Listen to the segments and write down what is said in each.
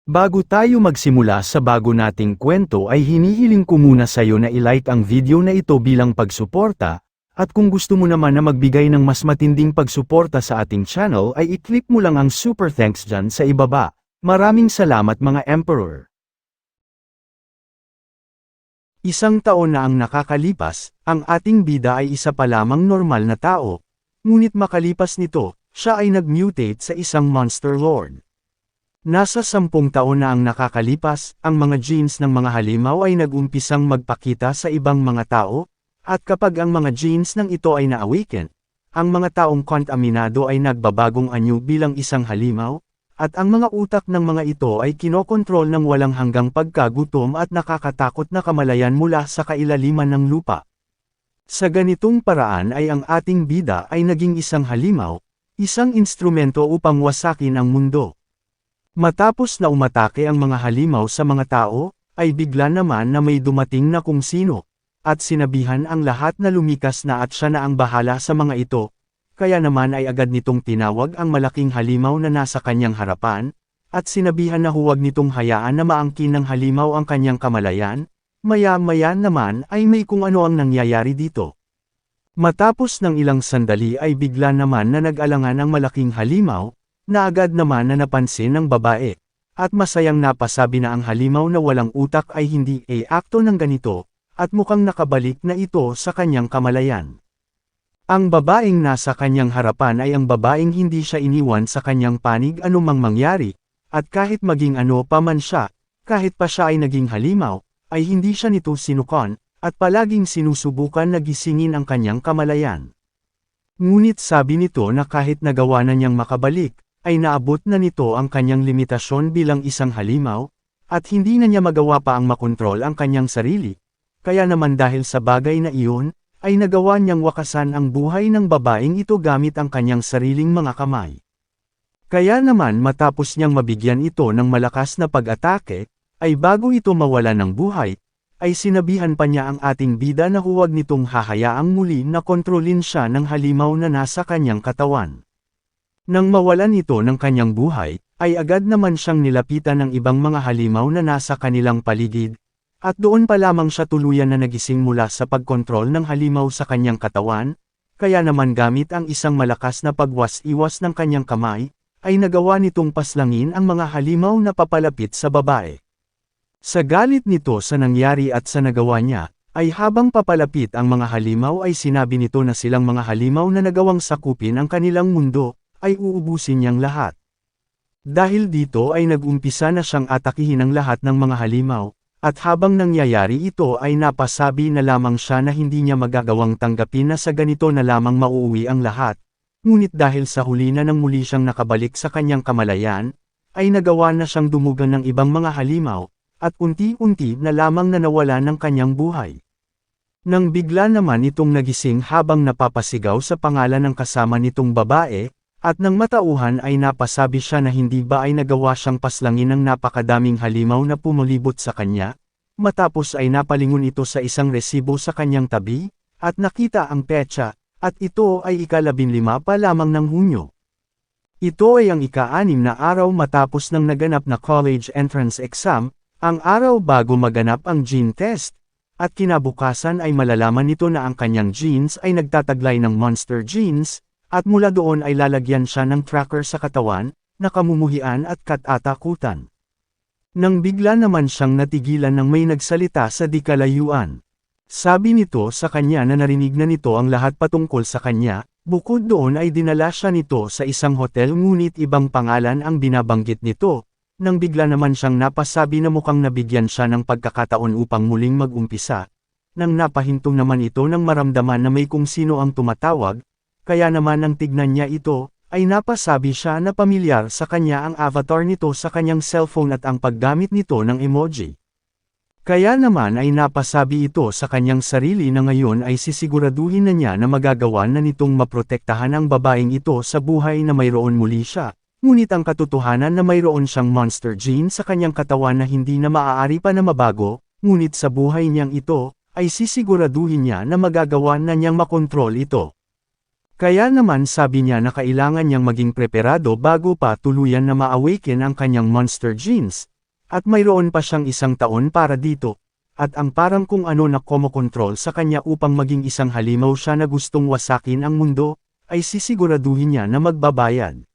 Bago tayo magsimula sa bago nating kwento ay hinihiling ko muna sa'yo na i-like ang video na ito bilang pagsuporta, at kung gusto mo naman na magbigay ng mas matinding pagsuporta sa ating channel ay i-click mo lang ang super thanks dyan sa ibaba. Maraming salamat mga Emperor! Isang taon na ang nakakalipas, ang ating bida ay isa pa lamang normal na tao, ngunit makalipas nito, siya ay nag-mutate sa isang monster lord. Nasa 10 taon na ang nakakalipas, ang mga genes ng mga halimaw ay nag-umpisang magpakita sa ibang mga tao, at kapag ang mga genes ng ito ay na-awaken, ang mga taong kontaminado ay nagbabagong anyo bilang isang halimaw, at ang mga utak ng mga ito ay kinokontrol ng walang hanggang pagkagutom at nakakatakot na kamalayan mula sa kailaliman ng lupa. Sa ganitong paraan ay ang ating bida ay naging isang halimaw, isang instrumento upang wasakin ang mundo. Matapos na umatake ang mga halimaw sa mga tao, ay bigla naman na may dumating na kung sino, at sinabihan ang lahat na lumikas na at siya na ang bahala sa mga ito, kaya naman ay agad nitong tinawag ang malaking halimaw na nasa kanyang harapan, at sinabihan na huwag nitong hayaan na maangkin ng halimaw ang kanyang kamalayan, maya-maya naman ay may kung ano ang nangyayari dito. Matapos ng ilang sandali ay bigla naman na nag-alangan ang malaking halimaw, na agad naman na napansin ng babae, at masayang napasabi na ang halimaw na walang utak ay hindi akto ng ganito, at mukhang nakabalik na ito sa kanyang kamalayan. Ang babaeng nasa kanyang harapan ay ang babaeng hindi siya iniwan sa kanyang panig anumang mangyari, at kahit maging ano pa man siya, kahit pa siya ay naging halimaw, ay hindi siya nito sinukon, at palaging sinusubukan na gisingin ang kanyang kamalayan. Ngunit sabi nito na kahit nagawa na niyang makabalik, ay naabot na nito ang kanyang limitasyon bilang isang halimaw, at hindi na niya magawa pa ang makontrol ang kanyang sarili, kaya naman dahil sa bagay na iyon, ay nagawa niyang wakasan ang buhay ng babaeng ito gamit ang kanyang sariling mga kamay. Kaya naman matapos niyang mabigyan ito ng malakas na pag-atake, ay bago ito mawala ng buhay, ay sinabihan pa niya ang ating bida na huwag nitong hahayaang muli na kontrolin siya ng halimaw na nasa kanyang katawan. Nang mawalan ito ng kanyang buhay, ay agad naman siyang nilapitan ng ibang mga halimaw na nasa kanilang paligid, at doon pa lamang siya tuluyan na nagising mula sa pagkontrol ng halimaw sa kanyang katawan, kaya naman gamit ang isang malakas na pagwas-iwas ng kanyang kamay, ay nagawa nitong paslangin ang mga halimaw na papalapit sa babae. Sa galit nito sa nangyari at sa nagawa niya, ay habang papalapit ang mga halimaw ay sinabi nito na silang mga halimaw na nagawang sakupin ang kanilang mundo, ay uubusin niyang lahat. Dahil dito ay nag-umpisa na siyang atakihin ang lahat ng mga halimaw, at habang nangyayari ito ay napasabi na lamang siya na hindi niya magagawang tanggapin na sa ganito na lamang mauuwi ang lahat, ngunit dahil sa huli na nang muli siyang nakabalik sa kanyang kamalayan, ay nagawa na siyang dumugan ng ibang mga halimaw, at unti-unti na lamang na nawala ng kanyang buhay. Nang bigla naman itong nagising habang napapasigaw sa pangalan ng kasama nitong babae, at nang matauhan ay napasabi siya na hindi ba ay nagawa siyang paslangin ng napakadaming halimaw na pumulibot sa kanya, matapos ay napalingon ito sa isang resibo sa kanyang tabi, at nakita ang petsa, at ito ay ika-15 pa lamang ng Hunyo. Ito ay ang ika-6 na araw matapos ng naganap na college entrance exam, ang araw bago maganap ang gene test, at kinabukasan ay malalaman nito na ang kanyang genes ay nagtataglay ng monster genes, at mula doon ay lalagyan siya ng tracker sa katawan, na kamumuhian at katatakutan. Nang bigla naman siyang natigilan ng may nagsalita sa di kalayuan. Sabi nito sa kanya na narinig na nito ang lahat patungkol sa kanya, bukod doon ay dinala siya nito sa isang hotel ngunit ibang pangalan ang binabanggit nito, nang bigla naman siyang napasabi na mukhang nabigyan siya ng pagkakataon upang muling mag-umpisa. Nang napahintong naman ito nang maramdaman na may kung sino ang tumatawag, kaya naman nang tignan niya ito, ay napasabi siya na pamilyar sa kanya ang avatar nito sa kanyang cellphone at ang paggamit nito ng emoji. Kaya naman ay napasabi ito sa kanyang sarili na ngayon ay sisiguraduhin na niya na magagawa na nitong maprotektahan ang babaeng ito sa buhay na mayroon muli siya, ngunit ang katotohanan na mayroon siyang monster gene sa kanyang katawan na hindi na maaari pa na mabago, ngunit sa buhay niyang ito, ay sisiguraduhin niya na magagawa na niyang makontrol ito. Kaya naman sabi niya na kailangan niyang maging preparado bago pa tuluyan na ma-awaken ang kanyang monster genes, At mayroon pa siyang 1 taon para dito, at ang parang kung ano na kumokontrol sa kanya upang maging isang halimaw siya na gustong wasakin ang mundo, ay sisiguraduhin niya na magbabayad.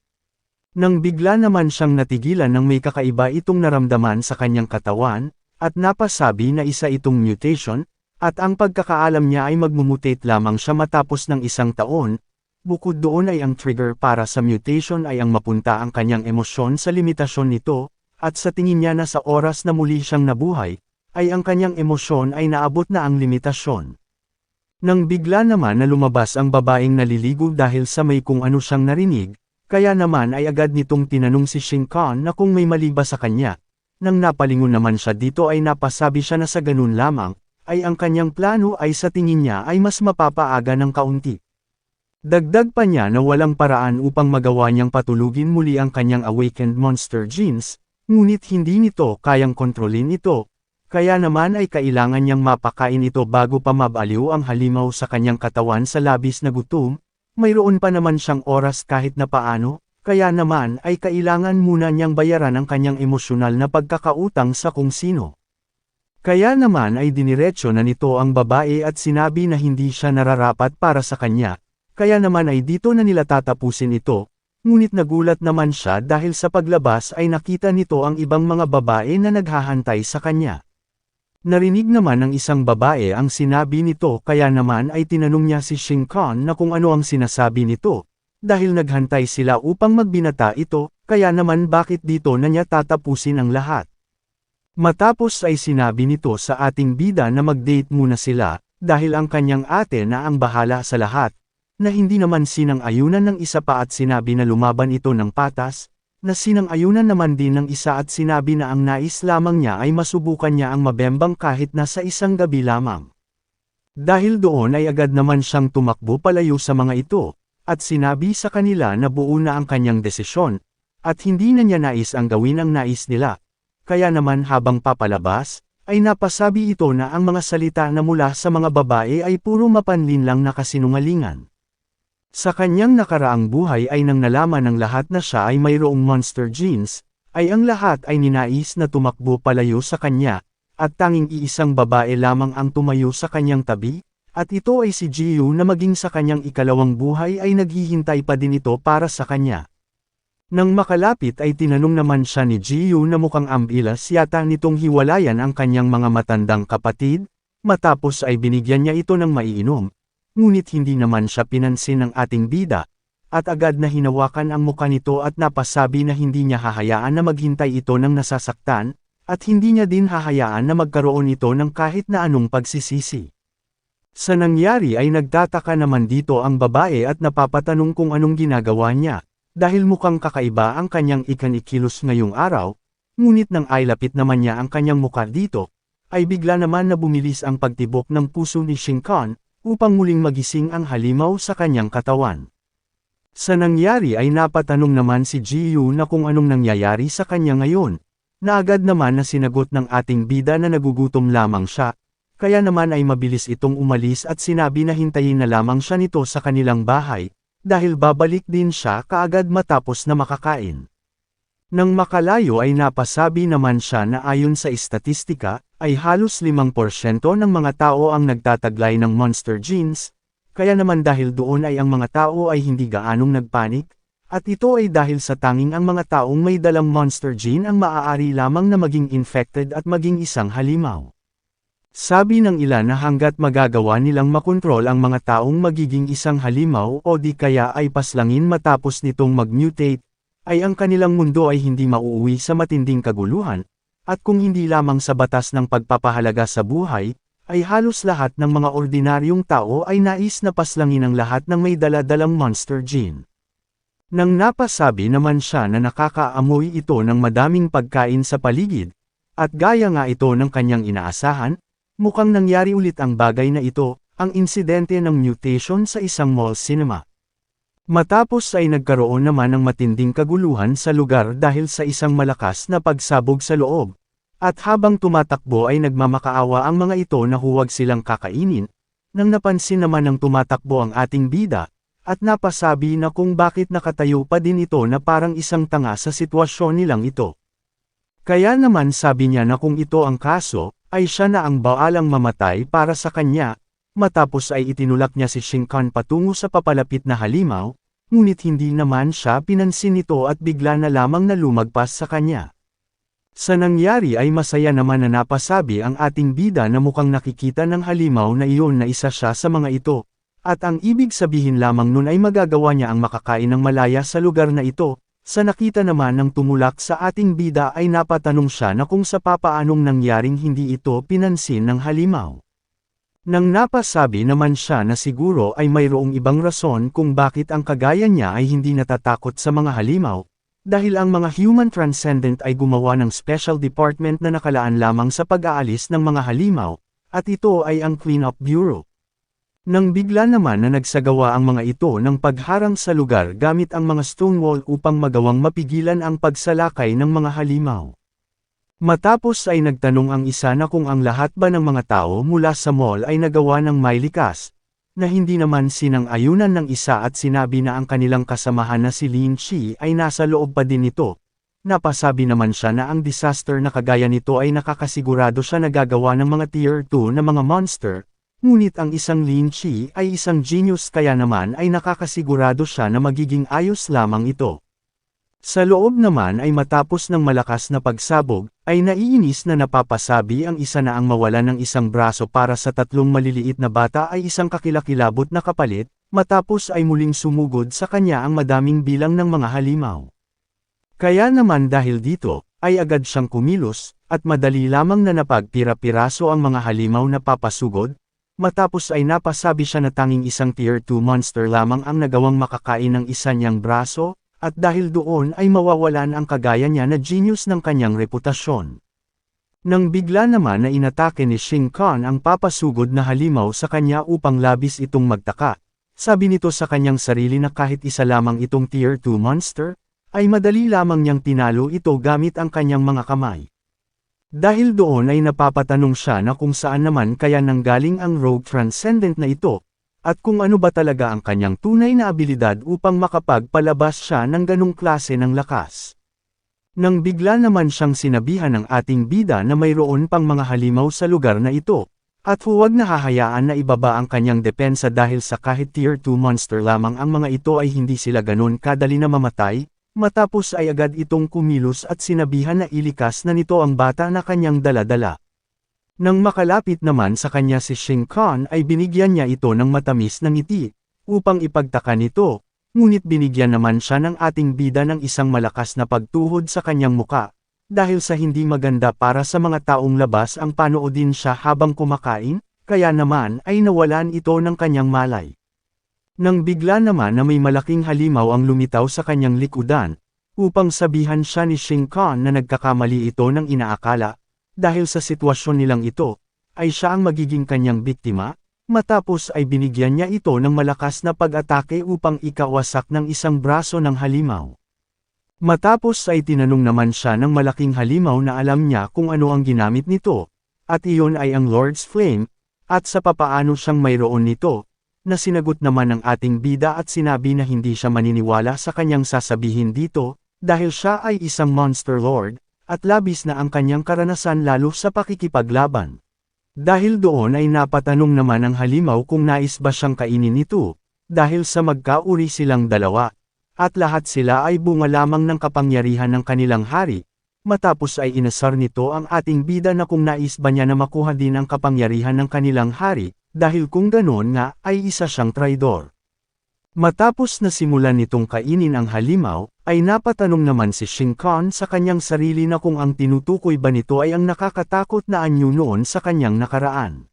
Nang bigla naman siyang natigilan nang may kakaiba itong naramdaman sa kanyang katawan, at napasabi na isa itong mutation, at ang pagkakaalam niya ay magmumutate lamang siya matapos ng 1 taon, bukod doon ay ang trigger para sa mutation ay ang mapunta ang kanyang emosyon sa limitasyon nito, at sa tingin niya na sa oras na muli siyang nabuhay, ay ang kanyang emosyon ay naabot na ang limitasyon. Nang bigla naman na lumabas ang babaeng naliligo dahil sa may kung ano siyang narinig, kaya naman ay agad nitong tinanong si Shinkan na kung may mali ba sa kanya. Nang napalingon naman siya dito ay napasabi siya na sa ganun lamang, ay ang kanyang plano ay sa tingin niya ay mas mapapaaga ng kaunti. Dagdag pa niya na walang paraan upang magawa niyang patulugin muli ang kanyang awakened monster genes, ngunit hindi nito kayang kontrolin ito, kaya naman ay kailangan niyang mapakain ito bago pa mabaliw ang halimaw sa kanyang katawan sa labis na gutom, mayroon pa naman siyang oras kahit na paano. Kaya naman ay kailangan muna niyang bayaran ang kanyang emosyonal na pagkakautang sa kung sino. Kaya naman ay diniretso na nito ang babae at sinabi na hindi siya nararapat para sa kanya, kaya naman ay dito na nila tatapusin ito, ngunit nagulat naman siya dahil sa paglabas ay nakita nito ang ibang mga babae na naghahantay sa kanya. Narinig naman ng isang babae ang sinabi nito kaya naman ay tinanong niya si Shinkan na kung ano ang sinasabi nito. Dahil naghantay sila upang magbinata ito, kaya naman bakit dito na niya tatapusin ang lahat. Matapos ay sinabi nito sa ating bida na mag-date muna sila, dahil ang kanyang ate na ang bahala sa lahat, na hindi naman sinang-ayunan ng isa pa at sinabi na lumaban ito ng patas, na sinang-ayunan naman din ng isa at sinabi na ang nais lamang niya ay masubukan niya ang mabembang kahit na sa isang gabi lamang. Dahil doon ay agad naman siyang tumakbo palayo sa mga ito, at sinabi sa kanila na buo na ang kanyang desisyon, at hindi na niya nais ang gawin ang nais nila. Kaya naman habang papalabas, ay napasabi ito na ang mga salita na mula sa mga babae ay puro mapanlin lang na kasinungalingan. Sa kanyang nakaraang buhay ay nang nalaman ng lahat na siya ay mayroong monster genes, ay ang lahat ay ninais na tumakbo palayo sa kanya, at tanging iisang babae lamang ang tumayo sa kanyang tabi. At ito ay si Jiyu na maging sa kanyang ikalawang buhay ay naghihintay pa din ito para sa kanya. Nang makalapit ay tinanong naman siya ni Jiyu na mukhang ambilas yata nitong hiwalayan ang kanyang mga matandang kapatid, matapos ay binigyan niya ito ng maiinom, ngunit hindi naman siya pinansin ng ating bida, at agad na hinawakan ang mukha nito at napasabi na hindi niya hahayaan na maghintay ito ng nasasaktan, at hindi niya din hahayaan na magkaroon ito ng kahit na anong pagsisisi. Sa nangyari ay nagtataka naman dito ang babae at napapatanong kung anong ginagawa niya, dahil mukhang kakaiba ang kanyang ikanikilos ngayong araw, ngunit nang ailapit naman niya ang kanyang mukha dito, ay bigla naman na bumilis ang pagtibok ng puso ni Shinkan, upang muling magising ang halimaw sa kanyang katawan. Sa nangyari ay napatanong naman si Jiyu na kung anong nangyayari sa kanya ngayon, na agad naman na sinagot ng ating bida na nagugutom lamang siya. Kaya naman ay mabilis itong umalis at sinabi na hintayin na lamang siya nito sa kanilang bahay, dahil babalik din siya kaagad matapos na makakain. Nang makalayo ay napasabi naman siya na ayon sa istatistika, ay halos 5% ng mga tao ang nagtataglay ng monster genes, kaya naman dahil doon ay ang mga tao ay hindi gaanong nagpanik, at ito ay dahil sa tanging ang mga taong may dalang monster gene ang maaari lamang na maging infected at maging isang halimaw. Sabi ng ilan na hanggat magagawa nilang makontrol ang mga taong magiging isang halimaw o di kaya ay paslangin matapos nitong mag-mutate, ay ang kanilang mundo ay hindi mauuwi sa matinding kaguluhan, at kung hindi lamang sa batas ng pagpapahalaga sa buhay, ay halos lahat ng mga ordinaryong tao ay nais na paslangin ang lahat ng may dala-dalang monster gene. Nang napasabi naman siya na nakakaamoy ito ng madaming pagkain sa paligid, at gaya nga ito ng kanyang inaasahan, mukhang nangyari ulit ang bagay na ito, ang insidente ng mutation sa isang mall cinema. Matapos ay nagkaroon naman ng matinding kaguluhan sa lugar dahil sa isang malakas na pagsabog sa loob. At habang tumatakbo ay nagmamakaawa ang mga ito na huwag silang kakainin, nang napansin naman ng tumatakbo ang ating bida, at napasabi na kung bakit nakatayo pa din ito na parang isang tanga sa sitwasyon nilang ito. Kaya naman sabi niya na kung ito ang kaso, ay siya na ang baalang mamatay para sa kanya, matapos ay itinulak niya si Shinkan patungo sa papalapit na halimaw, ngunit hindi naman siya pinansin nito at bigla na lamang na lumagpas sa kanya. Sa nangyari ay masaya naman na napasabi ang ating bida na mukhang nakikita ng halimaw na iyon na isa siya sa mga ito, at ang ibig sabihin lamang nun ay magagawa niya ang makakain ng malaya sa lugar na ito. Sa nakita naman ng tumulak sa ating bida ay napatanong siya na kung sa papaanong nangyaring hindi ito pinansin ng halimaw. Nang napasabi naman siya na siguro ay mayroong ibang rason kung bakit ang kagaya niya ay hindi natatakot sa mga halimaw, dahil ang mga human transcendent ay gumawa ng special department na nakalaan lamang sa pag-aalis ng mga halimaw, at ito ay ang Cleanup Bureau. Nang bigla naman na nagsagawa ang mga ito ng pagharang sa lugar gamit ang mga stone wall upang magawang mapigilan ang pagsalakay ng mga halimaw. Matapos ay nagtanong ang isa na kung ang lahat ba ng mga tao mula sa mall ay nagawa ng may likas, na hindi naman sinang-ayunan ng isa at sinabi na ang kanilang kasamahan na si Lin Chi ay nasa loob pa din nito. Napasabi naman siya na ang disaster na kagaya nito ay nakakasigurado siya na gagawa ng mga tier 2 na mga monster. Ngunit ang isang Lin Chi ay isang genius kaya naman ay nakakasigurado siya na magiging ayos lamang ito. Sa loob naman ay matapos ng malakas na pagsabog, ay naiinis na napapasabi ang isa na ang mawalan ng isang braso para sa tatlong maliliit na bata ay isang kakilakilabot na kapalit, matapos ay muling sumugod sa kanya ang madaming bilang ng mga halimaw. Kaya naman dahil dito, ay agad siyang kumilos, at madali lamang na napagpira-piraso ang mga halimaw na papasugod. Matapos ay napasabi siya na tanging isang tier 2 monster lamang ang nagawang makakain ng isa niyang braso, at dahil doon ay mawawalan ang kagaya niya na genius ng kanyang reputasyon. Nang bigla naman na inatake ni Shinkan ang papasugod na halimaw sa kanya upang labis itong magtaka, sabi nito sa kanyang sarili na kahit isa lamang itong tier 2 monster, ay madali lamang niyang tinalo ito gamit ang kanyang mga kamay. Dahil doon ay napapatanong siya na kung saan naman kaya nanggaling ang rogue transcendent na ito, at kung ano ba talaga ang kanyang tunay na abilidad upang makapagpalabas siya ng ganong klase ng lakas. Nang bigla naman siyang sinabihan ng ating bida na mayroon pang mga halimaw sa lugar na ito, at huwag na hahayaan na ibaba ang kanyang depensa dahil sa kahit tier 2 monster lamang ang mga ito ay hindi sila ganon kadali na mamatay. Matapos ay agad itong kumilos at sinabihan na ilikas na nito ang bata na kanyang dala-dala. Nang makalapit naman sa kanya si Shinkan ay binigyan niya ito ng matamis na ngiti, upang ipagtaka nito, ngunit binigyan naman siya ng ating bida ng isang malakas na pagtuhod sa kanyang muka, dahil sa hindi maganda para sa mga taong labas ang panoodin siya habang kumakain, kaya naman ay nawalan ito ng kanyang malay. Nang bigla naman na may malaking halimaw ang lumitaw sa kanyang likudan, upang sabihan siya ni Shinkan na nagkakamali ito ng inaakala, dahil sa sitwasyon nilang ito, ay siya ang magiging kanyang biktima, matapos ay binigyan niya ito ng malakas na pag-atake upang ikawasak ng isang braso ng halimaw. Matapos ay tinanong naman siya ng malaking halimaw na alam niya kung ano ang ginamit nito, at iyon ay ang Lord's Flame, at sa papaano siyang mayroon nito, na sinagot naman ng ating bida at sinabi na hindi siya maniniwala sa kanyang sasabihin dito, dahil siya ay isang monster lord, at labis na ang kanyang karanasan lalo sa pakikipaglaban. Dahil doon ay napatanong naman ang halimaw kung nais ba siyang kainin nito, dahil sa magkauri silang dalawa, at lahat sila ay bunga lamang ng kapangyarihan ng kanilang hari. Matapos ay inasar nito ang ating bida na kung nais ba niya na makuha din ang kapangyarihan ng kanilang hari, dahil kung ganoon nga ay isa siyang traidor. Matapos na simulan nitong kainin ang halimaw, ay napatanong naman si Shinkan sa kanyang sarili na kung ang tinutukoy ba nito ay ang nakakatakot na anyo noon sa kanyang nakaraan.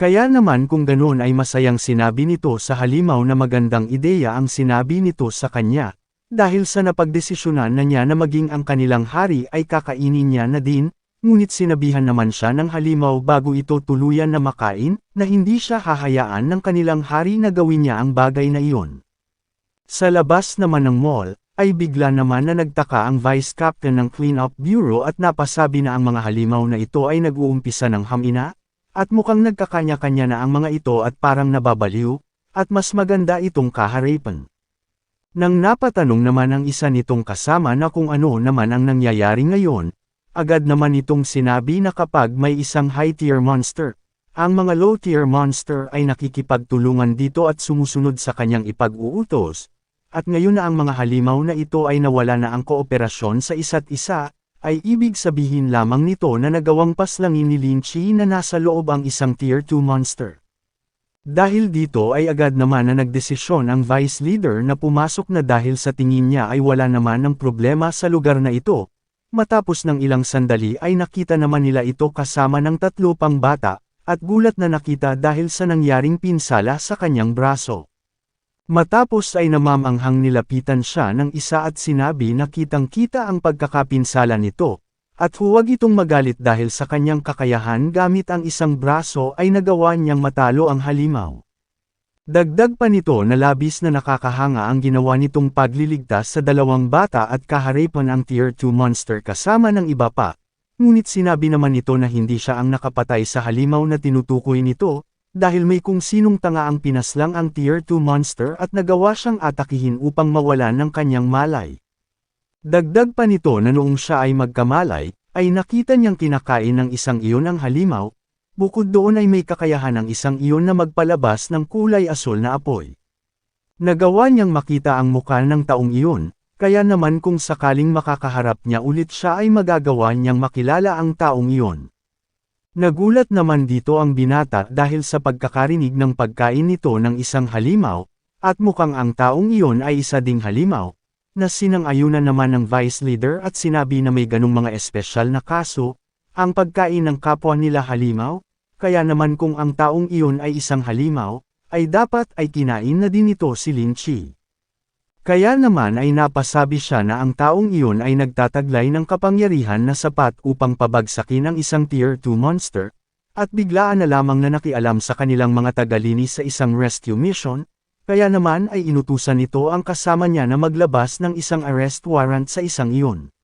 Kaya naman kung ganoon ay masayang sinabi nito sa halimaw na magandang ideya ang sinabi nito sa kanya, dahil sa napagdesisyonan na niya na maging ang kanilang hari ay kakainin niya na din. Ngunit sinabihan naman siya ng halimaw bago ito tuluyan na makain, na hindi siya hahayaan ng kanilang hari na gawin niya ang bagay na iyon. Sa labas naman ng mall, ay bigla naman na nagtaka ang vice captain ng Cleanup Bureau at napasabi na ang mga halimaw na ito ay nag-uumpisa ng hamina, at mukhang nagkakanya-kanya na ang mga ito at parang nababaliw, at mas maganda itong kaharipan. Nang napatanong naman ang isa nitong kasama na kung ano naman ang nangyayari ngayon, Agad naman itong sinabi na kapag may isang high-tier monster, ang mga low-tier monster ay nakikipagtulungan dito at sumusunod sa kanyang ipag-uutos, at ngayon na ang mga halimaw na ito ay nawala na ang kooperasyon sa isa't isa, ay ibig sabihin lamang nito na nagawang paslangin ni Lin Chi na nasa loob ang isang tier 2 monster. Dahil dito ay agad naman na nagdesisyon ang vice leader na pumasok na dahil sa tingin niya ay wala naman ng problema sa lugar na ito. Matapos ng ilang sandali ay nakita naman nila ito kasama ng 3 pang bata, at gulat na nakita dahil sa nangyaring pinsala sa kanyang braso. Matapos ay namamanghang nilapitan siya ng isa at sinabi na kitang-kita ang pagkakapinsala nito, at huwag itong magalit dahil sa kanyang kakayahan gamit ang isang braso ay nagawa niyang matalo ang halimaw. Dagdag pa nito na labis na nakakahanga ang ginawa nitong pagliligtas sa 2 bata at kaharipan ang tier 2 monster kasama ng iba pa, ngunit sinabi naman nito na hindi siya ang nakapatay sa halimaw na tinutukoy nito, dahil may kung sinong tanga ang pinaslang ang tier 2 monster at nagawa siyang atakihin upang mawalan ng kanyang malay. Dagdag pa nito na noong siya ay magkamalay, ay nakita niyang kinakain ng isang iyon ang halimaw. Bukod doon ay may kakayahan ng isang iyon na magpalabas ng kulay asul na apoy. Nagawa niyang makita ang mukha ng taong iyon, kaya naman kung sakaling makakaharap niya ulit siya ay magagawa niyang makilala ang taong iyon. Nagulat naman dito ang binata dahil sa pagkakarinig ng pagkain nito ng isang halimaw, at mukhang ang taong iyon ay isa ding halimaw, na sinang-ayunan naman ng vice leader at sinabi na may ganung mga espesyal na kaso, ang pagkain ng kapwa nila halimaw. Kaya naman kung ang taong iyon ay isang halimaw, ay dapat ay kinain na din ito si Lin Chi. Kaya naman ay napasabi siya na ang taong iyon ay nagtataglay ng kapangyarihan na sapat upang pabagsakin ang isang tier 2 monster, at biglaan na lamang na nakialam sa kanilang mga tagalinis sa isang rescue mission, kaya naman ay inutusan nito ang kasama niya na maglabas ng isang arrest warrant sa isang iyon.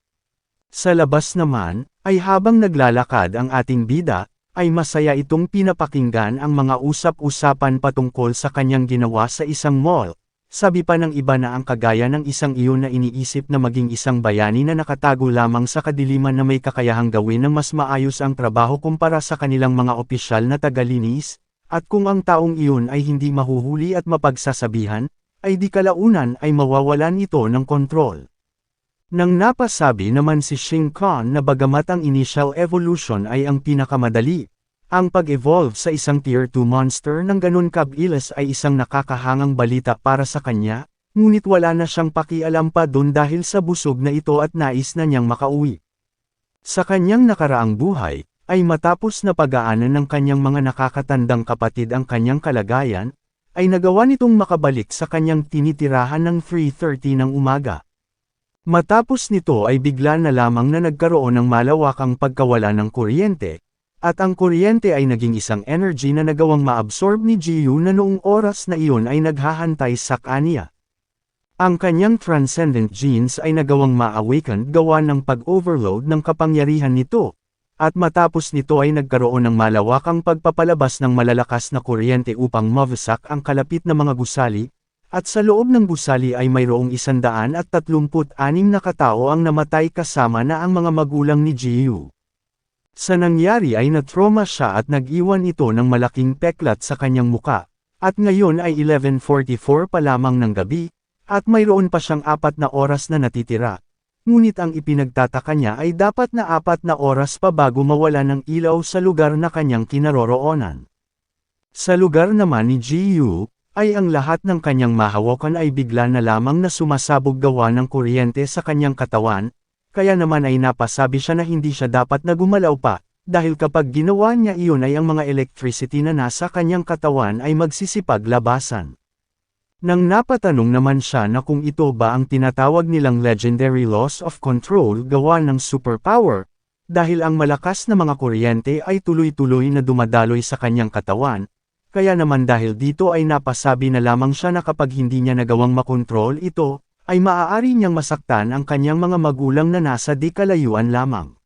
Sa labas naman, ay habang naglalakad ang ating bida, ay masaya itong pinapakinggan ang mga usap-usapan patungkol sa kanyang ginawa sa isang mall. Sabi pa ng iba na ang kagaya ng isang iyon na iniisip na maging isang bayani na nakatago lamang sa kadiliman na may kakayahang gawin ng mas maayos ang trabaho kumpara sa kanilang mga opisyal na tagalinis, at kung ang taong iyon ay hindi mahuhuli at mapagsasabihan, ay di kalaunan ay mawawalan ito ng kontrol. Nang napasabi naman si Shin Khan na bagamat ang initial evolution ay ang pinakamadali, ang pag-evolve sa isang tier 2 monster ng ganun kabilis ay isang nakakahangang balita para sa kanya, ngunit wala na siyang pakialam pa dun dahil sa busog na ito at nais na niyang makauwi. Sa kanyang nakaraang buhay, ay matapos na pag-aanan ng kanyang mga nakakatandang kapatid ang kanyang kalagayan, ay nagawa nitong makabalik sa kanyang tinitirahan ng 3:30 ng umaga. Matapos nito ay bigla na lamang na nagkaroon ng malawakang pagkawala ng kuryente, at ang kuryente ay naging isang energy na nagawang maabsorb ni Jiyu na noong oras na iyon ay naghahantay sa kanya. Ang kanyang transcendent genes ay nagawang ma-awaken gawa ng pag-overload ng kapangyarihan nito, at matapos nito ay nagkaroon ng malawakang pagpapalabas ng malalakas na kuryente upang mawasak ang kalapit na mga gusali, at sa loob ng gusali ay mayroong 136 na katao ang namatay kasama na ang mga magulang ni Jiyu. Sa nangyari ay na-trauma siya at nag-iwan ito ng malaking peklat sa kanyang muka, at ngayon ay 11:44 pa lamang ng gabi, at mayroon pa siyang 4 na oras na natitira. Ngunit ang ipinagtataka niya ay dapat na 4 na oras pa bago mawala ng ilaw sa lugar na kanyang kinaroroonan. Sa lugar naman ni Jiyu, ay ang lahat ng kanyang mahawakan ay bigla na lamang na sumasabog gawa ng kuryente sa kanyang katawan, kaya naman ay napasabi siya na hindi siya dapat na gumalaw pa, dahil kapag ginawa niya iyon ay ang mga electricity na nasa kanyang katawan ay magsisipag labasan. Nang napatanong naman siya na kung ito ba ang tinatawag nilang legendary loss of control gawa ng superpower, dahil ang malakas na mga kuryente ay tuloy-tuloy na dumadaloy sa kanyang katawan, kaya naman dahil dito ay napasabi na lamang siya na kapag hindi niya nagawang makontrol ito, ay maaari niyang masaktan ang kanyang mga magulang na nasa di kalayuan lamang.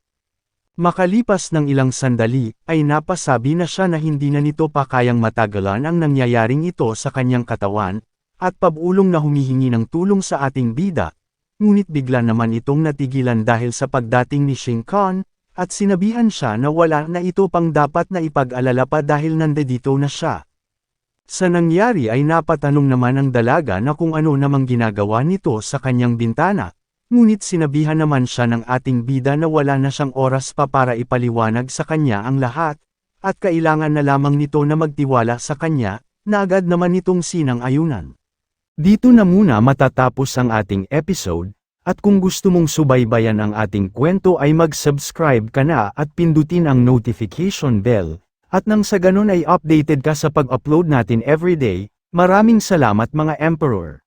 Makalipas ng ilang sandali, ay napasabi na siya na hindi na nito pa kayang matagalan ang nangyayaring ito sa kanyang katawan, at pabulong na humihingi ng tulong sa ating bida, ngunit bigla naman itong natigilan dahil sa pagdating ni Shin Khan, at sinabihan siya na wala na ito pang dapat na ipag-alala pa dahil nandito na siya. Sa nangyari ay napatanong naman ang dalaga na kung ano namang ginagawa nito sa kanyang bintana, ngunit sinabihan naman siya ng ating bida na wala na siyang oras pa para ipaliwanag sa kanya ang lahat, at kailangan na lamang nito na magtiwala sa kanya, na agad naman nitong sinang-ayunan. Dito na muna matatapos ang ating episode, at kung gusto mong subaybayan ang ating kwento ay mag-subscribe ka na at pindutin ang notification bell, at nang sa ganun ay updated ka sa pag-upload natin everyday. Maraming salamat mga Emperor!